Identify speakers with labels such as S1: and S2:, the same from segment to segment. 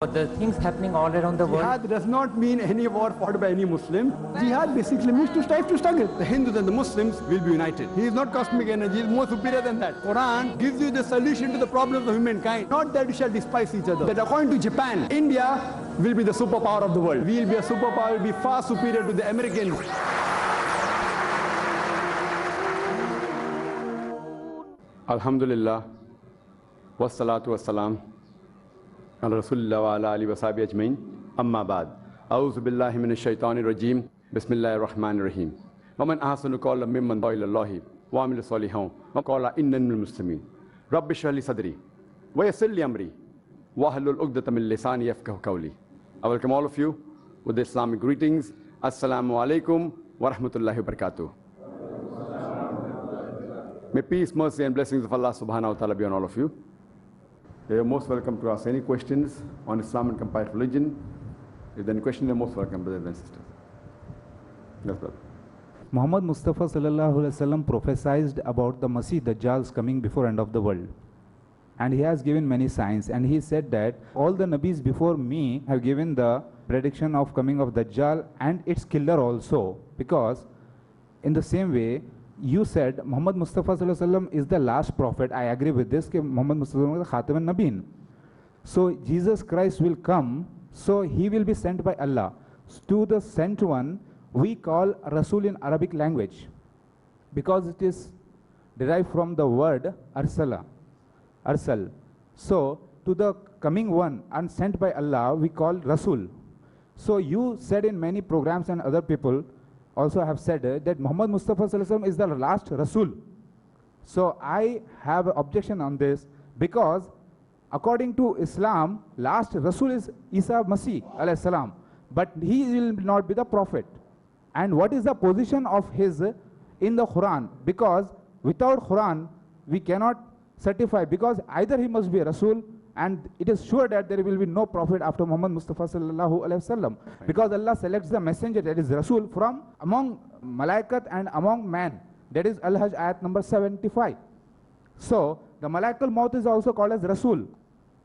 S1: The things happening all around the world.
S2: Jihad does not mean any war fought by any Muslim. Jihad basically means to strive to struggle. The Hindus and the Muslims will be united. He is not cosmic energy, he is more superior than that. Quran gives you the solution to the problems of humankind. Not that you shall despise each other. That according to Japan, India will be the superpower of the world. We will be a superpower, will be far superior to the Americans. Alhamdulillah, wassalatu wassalam. Rasulullah wa ala alihi wa sahbihi ajmain. Amma ba'd. A'udhu billahi minash shaitanir rajim. Bismillahir rahmanir rahim. Wa man ahsanu qawlan mimman da'a ila Allahi wa amila salihan wa qala innani minal muslimin. Rabbi shrah li sadri wa yassir li amri wahlul 'uqdatam min lisani yafqahu qawli. I welcome all of you with the Islamic greetings. Assalamu alaikum wa rahmatullahi wa barakatuh. May peace, mercy and blessings of Allah subhanahu wa ta'ala be on all of you. You are most welcome to ask any questions on Islam and comparative religion. If there are any questions, you are most welcome, brothers and sisters. Yes, brother.
S3: Muhammad Mustafa sallallahu alaihi wasallam prophesied about the Masih Dajjal's coming before end of the world. And he has given many signs. And he said that all the Nabis before me have given the prediction of coming of Dajjal and its killer also. Because in the same way, you said Muhammad Mustafa sallallahu alaihi wasallam is the last prophet. I agree with this. Muhammad Mustafa is Khatam al-Nabiyyin. So Jesus Christ will come. So he will be sent by Allah. To the sent one, we call Rasul in Arabic language, because it is derived from the word arsala, arsal. So to the coming one and sent by Allah, we call Rasul. So you said in many programs, and other people also have said that Muhammad Mustafa sallallahu alaihi wasallam is the last Rasul. So I have an objection on this, because according to Islam, last Rasul is Isa Masih alayhi salam, but he will not be the prophet. And what is the position of his in the Quran? Because without Quran, we cannot certify, because either he must be a Rasul, and it is sure that there will be no prophet after Muhammad Mustafa sallallahu alaihi wasallam, because Allah selects the messenger, that is Rasul, from among Malaikat and among man. That is Al-Hajj ayat number 75. So the Malaikal Maut is also called as Rasul,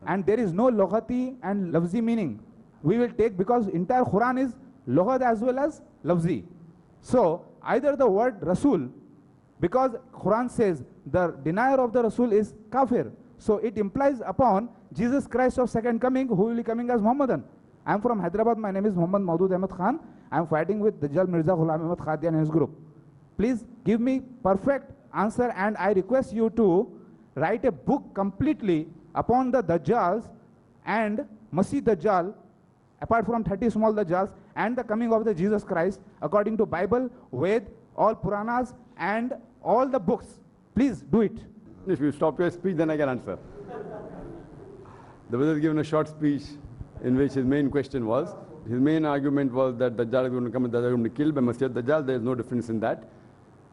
S3: and there is no loghati and lafzi meaning. We will take, because entire Quran is loghat as well as lafzi. So either the word Rasul, because Quran says the denier of the Rasul is kafir, so it implies upon Jesus Christ of second coming, who will be coming as Muhammadan. I am from Hyderabad. My name is Muhammad Maudud Ahmed Khan. I am fighting with Dajjal Mirza Ghulam Ahmed Khadi and his group. Please give me perfect answer, and I request you to write a book completely upon the Dajjals and Masih Dajjal, apart from 30 small Dajjals, and the coming of the Jesus Christ according to Bible, Ved, all Puranas and all the books. Please do it.
S2: If you stop your speech, then I can answer. The brother has given a short speech in which his main question was, his main argument was that Dajjal is going to come and Dajjal is going to be killed by Masih Dajjal. There is no difference in that.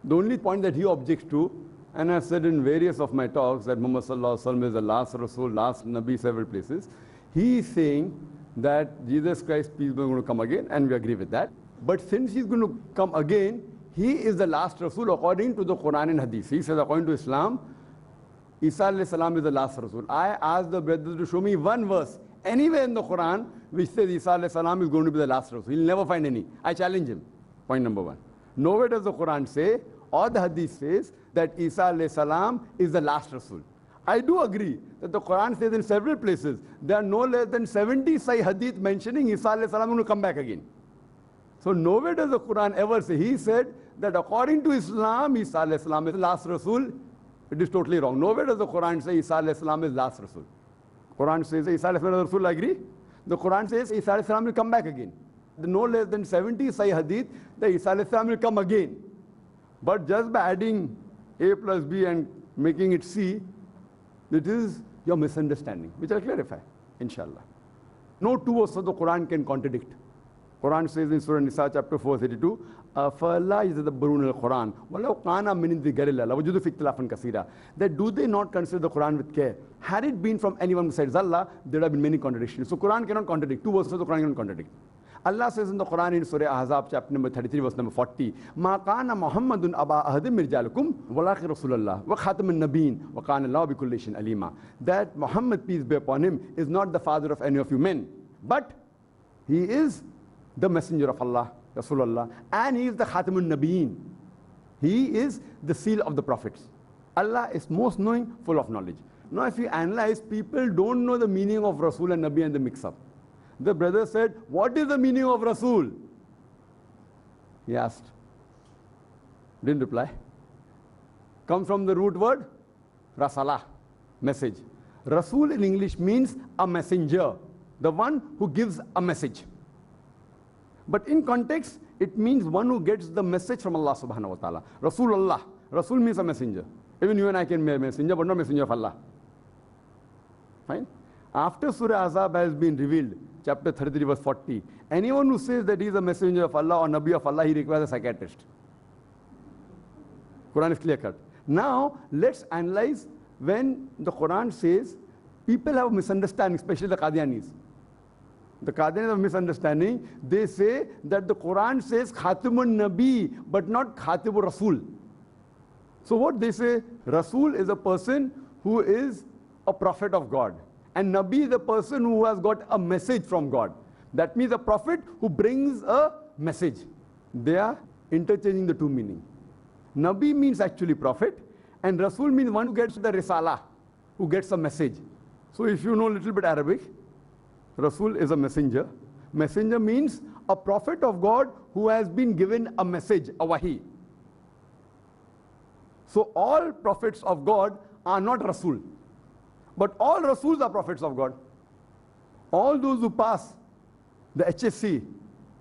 S2: The only point that he objects to, and I've said in various of my talks that Muhammad sallallahu alaihi wasallam is the last Rasul, last Nabi, several places. He is saying that Jesus Christ, peace be upon him, is going to come again, and we agree with that. But since he's going to come again, he is the last Rasul according to the Quran and Hadith. He says according to Islam, Isa alayhi salam is the last Rasul. I asked the brothers to show me one verse anywhere in the Quran which says Isa alayhi salam is going to be the last Rasul. He'll never find any. I challenge him. Point number one. Nowhere does the Quran say, or the Hadith says, that Isa alayhi salam is the last Rasul. I do agree that the Quran says in several places there are no less than 70 Sahih Hadith mentioning Isa alayhi salam will come back again. So nowhere does the Quran ever say. He said that according to Islam, Isa alayhi salam is the last Rasul. It is totally wrong. Nowhere does the Quran say Isa alayhi salam is last Rasul. Quran says Isa alayhi salam is Rasul, I agree. The Quran says Isa alayhi salam will come back again. The no less than 70 Sahih Hadith that Isa alayhi salam will come again. But just by adding A plus B and making it C, it is your misunderstanding, which I'll clarify, inshallah. No two verses of the Quran can contradict. Quran says in Surah Nisa chapter 432, أَفَلَا يَتَدَبَّرُونَ الْقُرْآنَ وَلَوْ كَانَ مِنْ عِندِ غَيْرِ اللَّهِ لَوَجَدُوا فِيهِ اخْتِلَافًا كَثِيرًا. That do they not consider the Quran with care? Had it been from anyone besides Allah, there would have been many contradictions. So Quran cannot contradict. Two verses of the Quran cannot contradict. Allah says in the Quran in Surah Ahzab, chapter number 33, verse number 40, Ma kana Muhammadun aba ahadim mirjalakum walakin Rasulullah wa khatamun nabiyyin wa kana Allahu bikulli shay'in alima. That Muhammad, peace be upon him, is not the father of any of you men, but he is the messenger of Allah, Rasulullah, and he is the khatamun nabiyyin. He is the seal of the prophets. Allah is most knowing, full of knowledge. Now if you analyze, people don't know the meaning of Rasul and Nabi and they mix up. The brother said, what is the meaning of Rasul? He asked. Didn't reply. Comes from the root word, Rasala, message. Rasul in English means a messenger, the one who gives a message. But in context, it means one who gets the message from Allah subhanahu wa ta'ala. Rasulullah. Rasul means a messenger. Even you and I can be a messenger, but not messenger of Allah. Fine? After Surah Ahzab has been revealed, chapter 33, verse 40, anyone who says that he is a messenger of Allah or Nabi of Allah, he requires a psychiatrist. Quran is clear cut. Now, let's analyze when the Quran says people have a misunderstanding, especially the Qadianis. The Qadianis have a misunderstanding. They say that the Quran says Khatimun Nabi, but not Khatibur Rasul. So what they say, Rasul is a person who is a prophet of God. And Nabi is the person who has got a message from God. That means a prophet who brings a message. They are interchanging the two meanings. Nabi means actually prophet, and Rasul means one who gets the risala, who gets a message. So if you know a little bit Arabic, Rasul is a messenger. Messenger means a prophet of God who has been given a message, a wahi. So all prophets of God are not Rasul. But all Rasuls are prophets of God. All those who pass the HSC,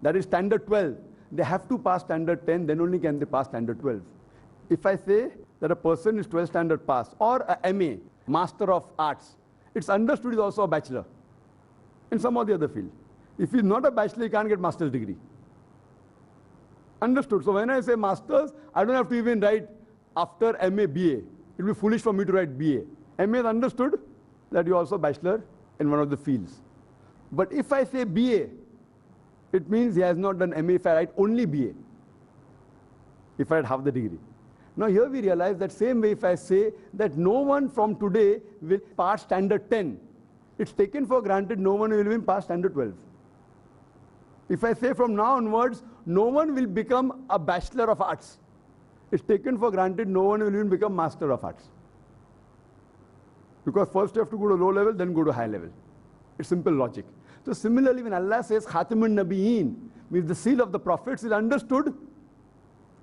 S2: that is standard 12, they have to pass standard 10, then only can they pass standard 12. If I say that a person is 12 standard pass, or a MA, Master of Arts, it's understood he's also a bachelor in some or the other field. If he's not a bachelor, he can't get master's degree. Understood? So when I say masters, I don't have to even write after MA, BA. It will be foolish for me to write BA. MA is understood that you're also a bachelor in one of the fields. But if I say BA, it means he has not done MA if I write only BA. If I had half the degree. Now here we realize that same way if I say that no one from today will pass standard 10, it's taken for granted no one will even pass standard 12. If I say from now onwards, no one will become a bachelor of arts, it's taken for granted no one will even become master of arts. Because first you have to go to low level, then go to high level. It's simple logic. So similarly, when Allah says Khatimun Nabiyyin, means the seal of the prophets, is understood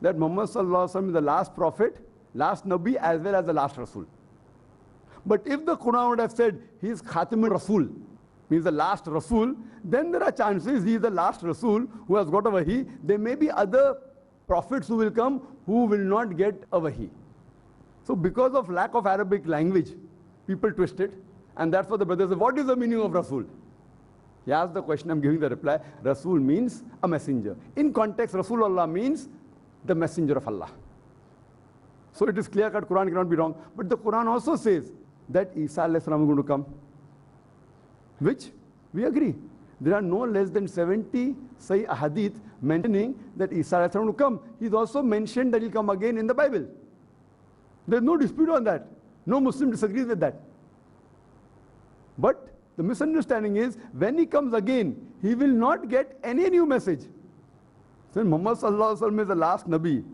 S2: that Muhammad Sallallahu Alaihi Wasallam is the last prophet, last Nabi, as well as the last Rasul. But if the Quran would have said he is Khatimun Rasul, means the last Rasul, then there are chances he is the last Rasul who has got a wahi. There may be other prophets who will come who will not get a wahi. So because of lack of Arabic language, people twist it, and that's what the brother said, what is the meaning of Rasul? He asked the question, I'm giving the reply. Rasul means a messenger. In context, Rasulullah means the messenger of Allah. So it is clear that Quran cannot be wrong. But the Quran also says that Isa alayhi salam is going to come, which we agree. There are no less than 70 Sahih Hadith mentioning that Isa alayhi salam will come. He's also mentioned that he'll come again in the Bible. There's no dispute on that. No Muslim disagrees with that. But the misunderstanding is, when he comes again, he will not get any new message. So Muhammad Sallallahu Alaihi Wasallam is the last Nabi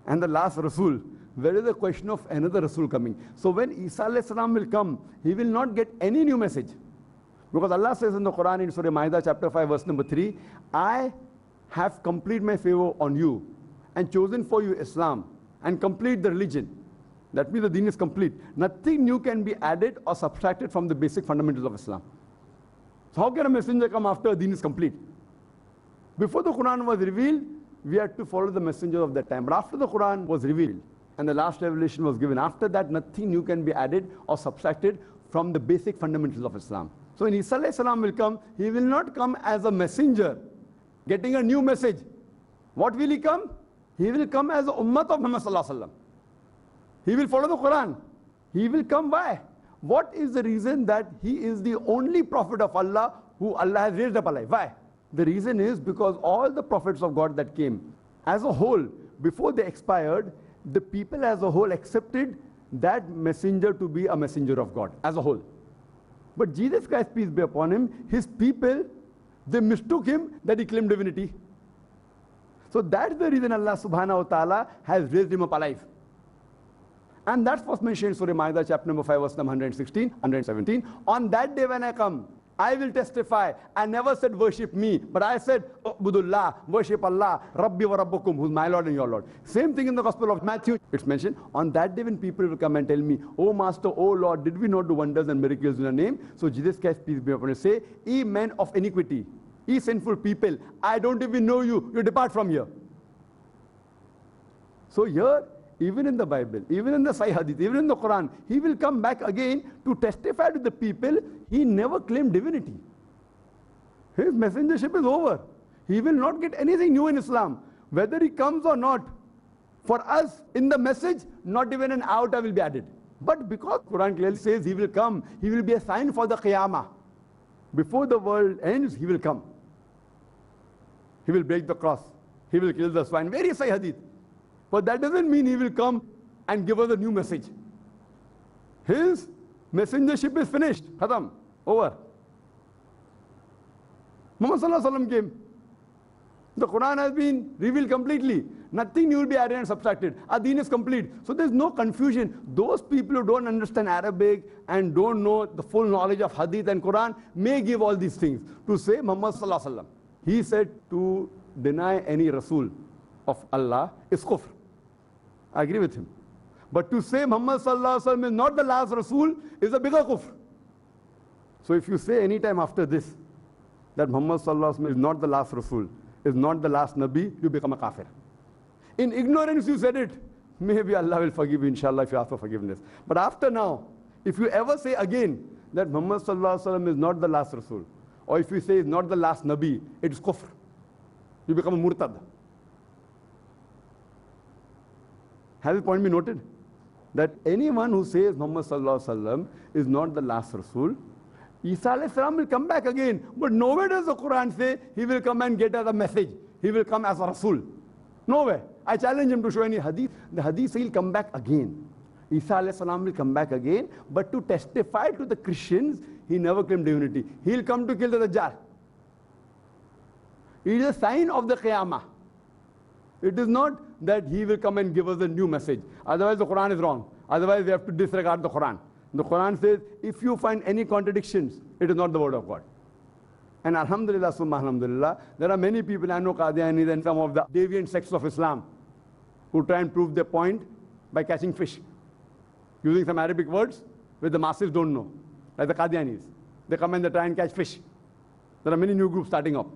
S2: and the last Rasul. Where is the question of another Rasul coming? So when Isa alayhi salam will come, he will not get any new message. Because Allah says in the Quran in Surah Ma'idah chapter 5 verse number 3, I have completed my favor on you and chosen for you Islam and complete the religion. That means the deen is complete. Nothing new can be added or subtracted from the basic fundamentals of Islam. So how can a messenger come after a deen is complete? Before the Quran was revealed, we had to follow the messenger of that time. But after the Quran was revealed and the last revelation was given, after that nothing new can be added or subtracted from the basic fundamentals of Islam. So when Isa alayhi salam will come, he will not come as a messenger, getting a new message. What will he come? He will come as the ummah of Muhammad Sallallahu Alaihi Wasallam. He will follow the Quran. He will come by. What is the reason that he is the only prophet of Allah who Allah has raised up alive? Why? The reason is because all the prophets of God that came, as a whole, before they expired, the people as a whole accepted that messenger to be a messenger of God, as a whole. But Jesus Christ, peace be upon him, his people, they mistook him that he claimed divinity. So that's the reason Allah subhanahu wa ta'ala has raised him up alive. And that's what's mentioned in Surah Ma'idah, chapter number 5, verse number 116, 117. On that day when I come, I will testify. I never said worship me, but I said, Ubudullah, worship Allah, Rabbi wa Rabbukum, who's my Lord and your Lord. Same thing in the Gospel of Matthew. It's mentioned, on that day when people will come and tell me, oh Master, oh Lord, did we not do wonders and miracles in your name? So Jesus Christ, peace be upon him, say, ye men of iniquity, ye sinful people, I don't even know you, you depart from here. So here, even in the Bible, even in the Sahih Hadith, even in the Quran, he will come back again to testify to the people he never claimed divinity. His messengership is over. He will not get anything new in Islam. Whether he comes or not, for us, in the message, not even an iota will be added. But because Quran clearly says he will come, he will be a sign for the Qiyamah. Before the world ends, he will come. He will break the cross. He will kill the swine. Very Sahih Hadith. But that doesn't mean he will come and give us a new message. His messengership is finished. Khatam. Over. Muhammad Sallallahu Alaihi Wasallam came. The Quran has been revealed completely. Nothing new will be added and subtracted. Our deen is complete. So there's no confusion. Those people who don't understand Arabic and don't know the full knowledge of Hadith and Quran may give all these things. To say Muhammad Sallallahu Alaihi Wasallam, he said to deny any Rasul of Allah is kufr. I agree with him. But to say Muhammad Sallallahu Alaihi Wasallam is not the last Rasul is a bigger kufr. So if you say any time after this that Muhammad Sallallahu Alaihi Wasallam is not the last Rasul, is not the last Nabi, you become a kafir. In ignorance you said it. Maybe Allah will forgive you, inshallah, if you ask for forgiveness. But after now, if you ever say again that Muhammad Sallallahu Alaihi Wasallam is not the last Rasul, or if you say is not the last Nabi, it is kufr. You become a murtad. Has this point been noted? That anyone who says Muhammad Sallallahu Alaihi Wasallam is not the last Rasul, Isa alayhi salam will come back again. But nowhere does the Quran say he will come and get us a message. He will come as a Rasul. Nowhere. I challenge him to show any hadith. The hadith say he'll come back again. Isa alayhi salam will come back again. But to testify to the Christians, he never claimed divinity. He'll come to kill the Dajjal. It is a sign of the Qiyamah. It is not that he will come and give us a new message. Otherwise the Quran is wrong. Otherwise we have to disregard the Quran. The Quran says, if you find any contradictions, it is not the word of God. And alhamdulillah, summa alhamdulillah, there are many people, I know Qadianis and some of the deviant sects of Islam, who try and prove their point by catching fish, using some Arabic words which the masses don't know, like the Qadianis. They come and they try and catch fish. There are many new groups starting up,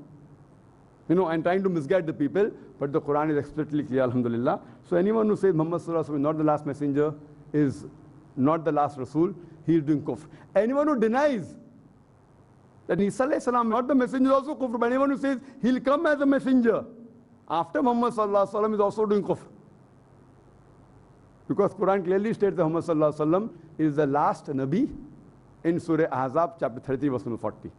S2: and trying to misguide the people, but the Quran is explicitly clear, alhamdulillah. So anyone who says Muhammad Sallallahu Alaihi Wasallam is not the last messenger, is not the last Rasul, he is doing kufr. Anyone who denies that Isa alayhi salam not the messenger is also kufr, but anyone who says he'll come as a messenger after Muhammad Sallallahu Alaihi Wasallam is also doing kufr. Because Quran clearly states that Muhammad Sallallahu Alaihi Wasallam is the last Nabi in Surah Ahzab, chapter 33, verse number 40.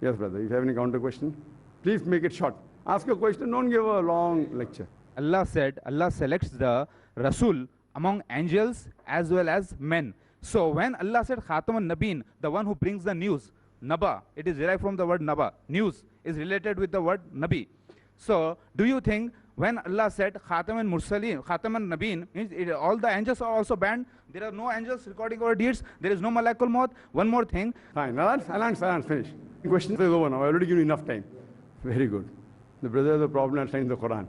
S2: Yes, brother, if you have any counter question, please make it short. Ask a question, don't give a long lecture.
S3: Allah said, Allah selects the Rasul among angels as well as men. So when Allah said Khatamun Nabeen, the one who brings the news, Naba, it is derived from the word Naba. News is related with the word Nabi. So do you think when Allah said Khatamun Mursaleen, Khatamun Nabeen, means all the angels are also banned? There are no angels recording our deeds. There is no Malakul Maut. One more thing.
S2: Fine, I'll finish. The question is over now. I already given you enough time. Very good. The brother has a problem understanding the Quran.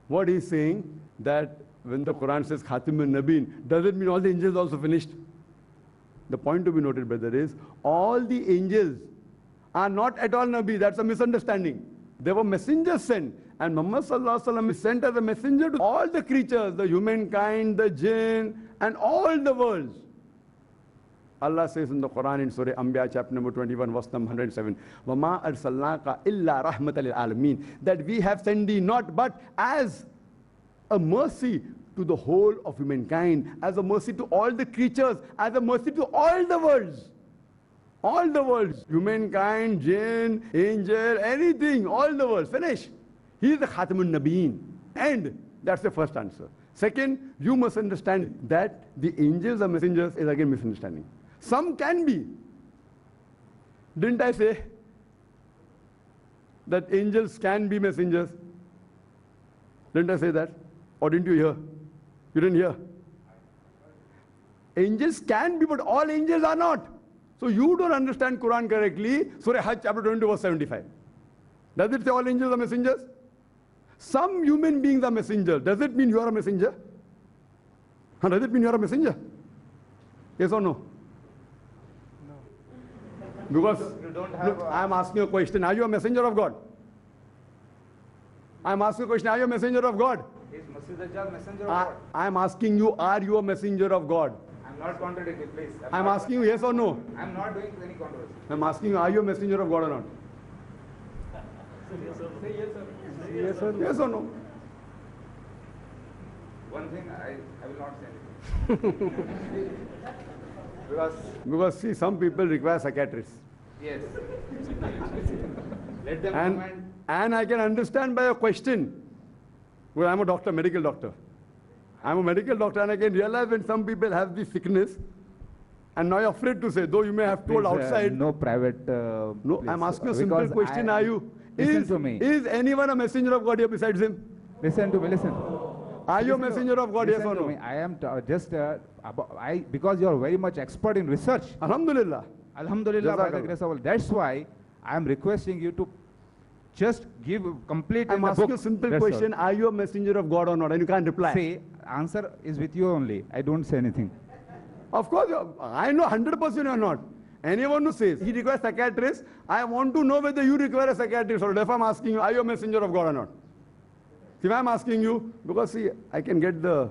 S2: What he's saying that when the Quran says Khatimun Nabeen, does it mean all the angels also finished? The point to be noted, brother, is all the angels are not at all Nabi. That's a misunderstanding. They were messengers sent. And Muhammad Sallallahu Alaihi Wasallam is sent as a messenger to all the creatures, the humankind, the jinn, and all the worlds. Allah says in the Quran in Surah Anbiya, chapter number 21, verse number 107, وَمَا أَرْسَلْنَاكَ إِلَّا رَحْمَةً لِلْعَالَمِينَ, that we have sent thee not but as a mercy to the whole of humankind, as a mercy to all the creatures, as a mercy to all the worlds. All the worlds. Humankind, jinn, angel, anything, all the worlds. Finish. He is the Khatamun Nabiyeen. And that's the first answer. Second, you must understand that the angels are messengers is again misunderstanding. Some can be. Didn't I say that angels can be messengers? Didn't I say that? Or didn't you hear? You didn't hear? Angels can be, but all angels are not. So you don't understand Quran correctly. Surah Hajj chapter 22 verse 75. Does it say all angels are messengers? Some human beings are messengers. Does it mean you are a messenger? Does it mean you are a messenger? Yes or no? No. Because look, I am asking a question. Are you a messenger of God? I am asking a question. Are you a messenger of God?
S3: Is Masih Dajjal messenger of God?
S2: I am asking you, are you a messenger of God?
S3: I'm not contradicting, please.
S2: I am asking you yes or no?
S3: I'm not doing any controversy.
S2: I am asking you, are you a messenger of God or not?
S3: Say yes, sir.
S2: Yes or no? Yes or no?
S3: One thing I will not say anything. Because
S2: see, some people require psychiatrists.
S3: yes. Let them
S2: And,
S3: comment.
S2: and I can understand by a question. Well, I'm a doctor, medical doctor. I'm a medical doctor and I can realize when some people have this sickness and now you're afraid to say, though you may have told outside.
S3: No private.
S2: No,
S3: please.
S2: I'm asking a simple
S3: Because
S2: question. Are you?
S3: Listen to me.
S2: Is anyone a messenger of God here besides him?
S3: Listen to me. Listen.
S2: Are you a
S3: Listen to-
S2: messenger of God, yes
S3: listen
S2: or
S3: to
S2: no?
S3: me. I am because you are very much expert in research.
S2: Alhamdulillah.
S3: Alhamdulillah, by the
S2: Jazakallah.
S3: grace of Allah. That's why I am requesting you to just give complete in
S2: I'm
S3: the
S2: asking
S3: book.
S2: a simple
S3: That's
S2: question. Are you a messenger of God or not? And you can't reply.
S3: all. Say, answer is with you only. I don't say anything.
S2: Of course, I know 100% you're not. Anyone who says he requires psychiatrist, I want to know whether you require a psychiatrist or not. If I'm asking you, are you a messenger of God or not? If I'm asking you, because see, I can get the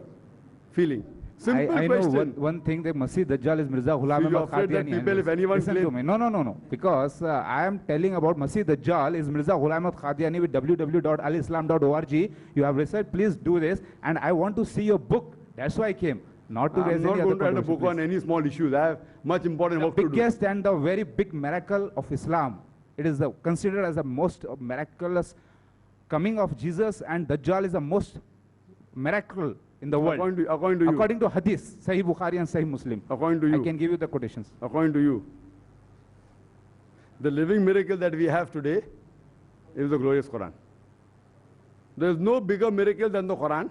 S2: feeling. Simple
S3: I know
S2: question.
S3: one thing, that Masih Dajjal is Mirza Ghulam
S2: So you're
S3: Ahmad
S2: afraid that
S3: Qadiani.
S2: people, if anyone
S3: Listen to
S2: claim-
S3: me. No. Because I am telling about Masih Dajjal is Mirza Ghulam Ahmad Qadiani with www.alislam.org. You have researched, please do this. And I want to see your book. That's why I came. Not to
S2: I'm
S3: raise
S2: not
S3: any
S2: going
S3: other
S2: to write a
S3: controversy,
S2: book on
S3: please.
S2: any small issues. I have much important
S3: The
S2: work to do.
S3: biggest and the very big miracle of Islam. It is considered as the most miraculous coming of Jesus, and Dajjal is the most miracle in the world.
S2: According to you.
S3: According to Hadith, Sahih Bukhari and Sahih Muslim.
S2: According to you.
S3: I can give you the quotations.
S2: According to you. The living miracle that we have today is the glorious Quran. There is no bigger miracle than the Quran,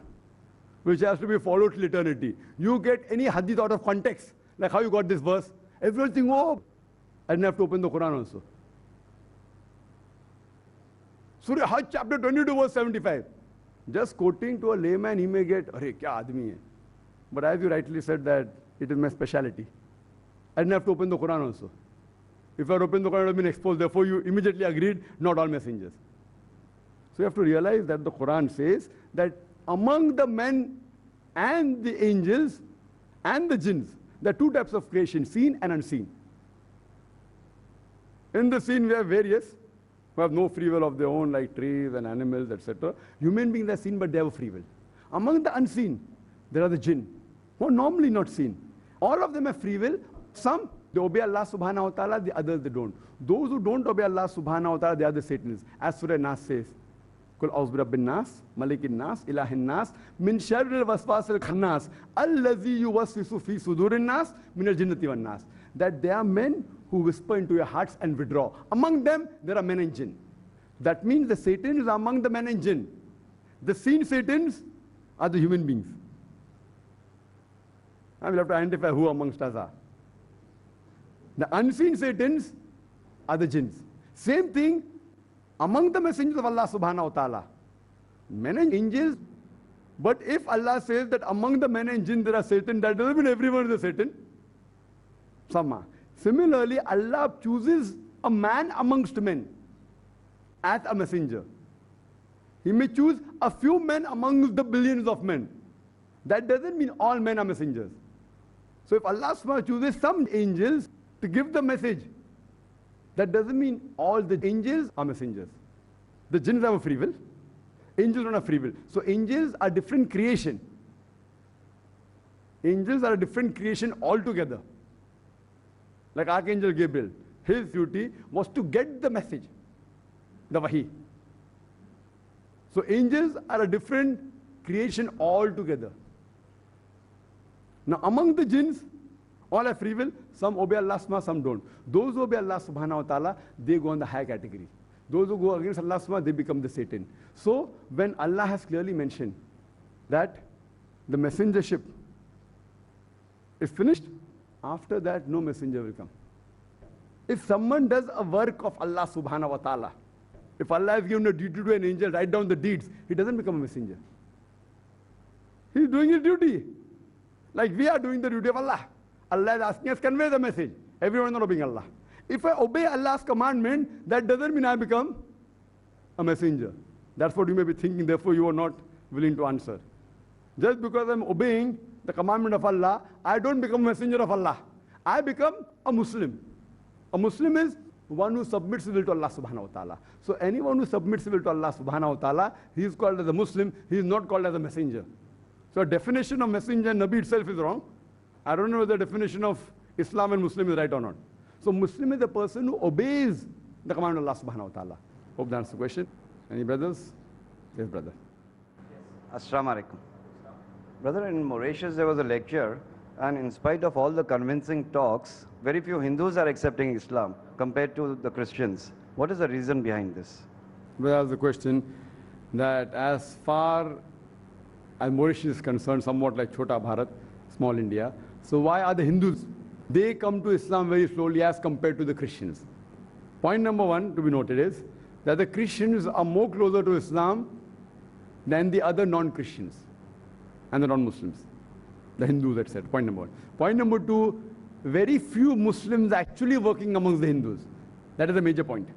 S2: which has to be followed till eternity. You get any hadith out of context, like how you got this verse, everyone think, oh, I didn't have to open the Quran also. Surah Hajj chapter 22 verse 75. Just quoting to a layman, he may get, Arey, kya aadmi hai? But as you rightly said that it is my speciality. I didn't have to open the Quran also. If I had opened the Quran, I would have been exposed. Therefore, you immediately agreed, not all messengers. So you have to realize that the Quran says that among the men and the angels and the jinns, there are two types of creation, seen and unseen. In the seen, we have various who have no free will of their own, like trees and animals, etc. Human beings are seen, but they have a free will. Among the unseen, there are the jinn, who are normally not seen. All of them have free will. Some, they obey Allah subhanahu wa ta'ala, the others they don't. Those who don't obey Allah subhanahu wa ta'ala, they are the Satanists. As Surah Nas says, Kul a'udhu birabbin nas, malikin nas, ilahin nas, min sharril waswasil khannas, allazi yuwaswisu fi sudurin nas, min al-jinnati wan nas. That there are men who whisper into your hearts and withdraw. Among them, there are men and jinn. That means the Satans are among the men and jinn. The seen Satans are the human beings. I will have to identify who amongst us are. The unseen Satans are the jinns. Same thing among the messengers of Allah subhanahu wa ta'ala. Men and angels. But if Allah says that among the men and jinn there are Satan, that doesn't mean everyone is a Satan. Some are. Similarly, Allah chooses a man amongst men as a messenger. He may choose a few men amongst the billions of men. That doesn't mean all men are messengers. So if Allah subhanahu wa ta'ala chooses some angels to give the message, that doesn't mean all the angels are messengers. The jinns have a free will. Angels don't have free will. So angels are different creation. Angels are a different creation altogether. Like Archangel Gabriel, his duty was to get the message, the wahi. So angels are a different creation altogether. Now among the jinns, all have free will. Some obey Allah, some don't. Those who obey Allah subhanahu wa ta'ala, they go in the high category. Those who go against Allah subhanahu, they become the Satan. So when Allah has clearly mentioned that the messengership is finished, after that no messenger will come. If someone does a work of Allah subhanahu wa ta'ala, if Allah has given a duty to an angel, write down the deeds, he doesn't become a messenger. He is doing his duty. Like we are doing the duty of Allah. Allah is asking us, convey the message. Everyone is not obeying Allah. If I obey Allah's commandment, that doesn't mean I become a messenger. That's what you may be thinking, therefore you are not willing to answer. Just because I'm obeying the commandment of Allah, I don't become a messenger of Allah. I become a Muslim. A Muslim is one who submits his will to Allah subhanahu wa ta'ala. So anyone who submits his will to Allah subhanahu wa ta'ala, he is called as a Muslim, he is not called as a messenger. So a definition of messenger and Nabi itself is wrong. I don't know whether the definition of Islam and Muslim is right or not. So Muslim is a person who obeys the command of Allah subhanahu wa ta'ala. Hope that answers the question. Any brothers? Yes, brother.
S4: Assalamu alaikum. Brother, in Mauritius there was a lecture, and in spite of all the convincing talks, very few Hindus are accepting Islam compared to the Christians. What is the reason behind this?
S2: Well, that's the question that as far as Mauritius is concerned, somewhat like Chota Bharat, small India, so why are the Hindus? They come to Islam very slowly as compared to the Christians. Point number one to be noted is that the Christians are more closer to Islam than the other non-Christians and the non-Muslims, the Hindus, etc. Point number one. Point number two, very few Muslims actually working amongst the Hindus. That is a major point.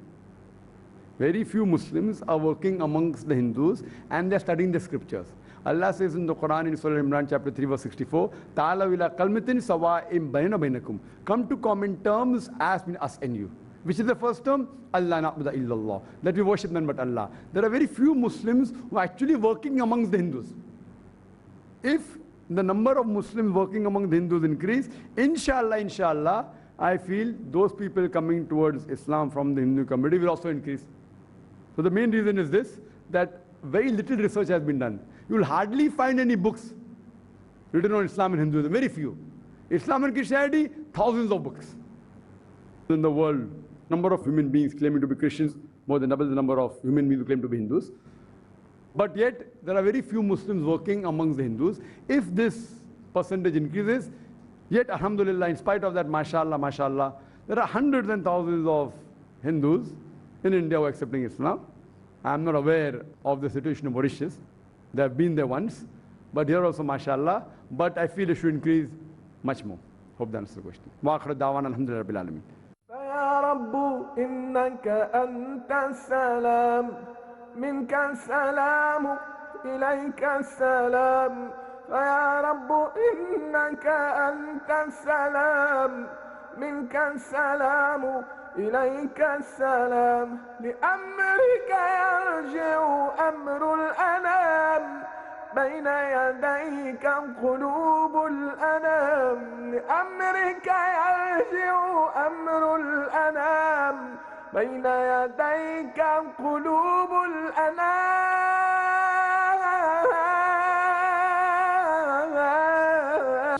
S2: Very few Muslims are working amongst the Hindus and they are studying the scriptures. Allah says in the Quran in Surah Imran chapter 3 verse 64, Ta'alaw ila kalmatin sawa'im bainana bainakum. Come to common terms as between us and you. Which is the first term? Allah na'budu illallah. That we worship none but Allah. There are very few Muslims who are actually working amongst the Hindus. If the number of Muslims working among the Hindus increase, inshallah, I feel those people coming towards Islam from the Hindu community will also increase. So the main reason is this, that very little research has been done. You will hardly find any books written on Islam and Hinduism, very few. Islam and Christianity, thousands of books. In the world, number of human beings claiming to be Christians, more than double the number of human beings who claim to be Hindus. But yet, there are very few Muslims working amongst the Hindus. If this percentage increases, yet alhamdulillah, in spite of that, mashallah, there are hundreds and thousands of Hindus in India who are accepting Islam. I am not aware of the situation of Mauritius. They have been there once, but here also mashallah, but I feel it should increase much more. Hope that answers the question. Wa akhir da'wana alhamdulillahi rabbil alamin.
S5: فيا رب إنك أنت السلام منك السلام إليك السلام فيا رب إنك أنت السلام منك السلام إليك السلام لأمرك يرجع أمر الأنام بين يديك قلوب الأنام لأمرك يرجع أمر الأنام بين يديك قلوب الأنام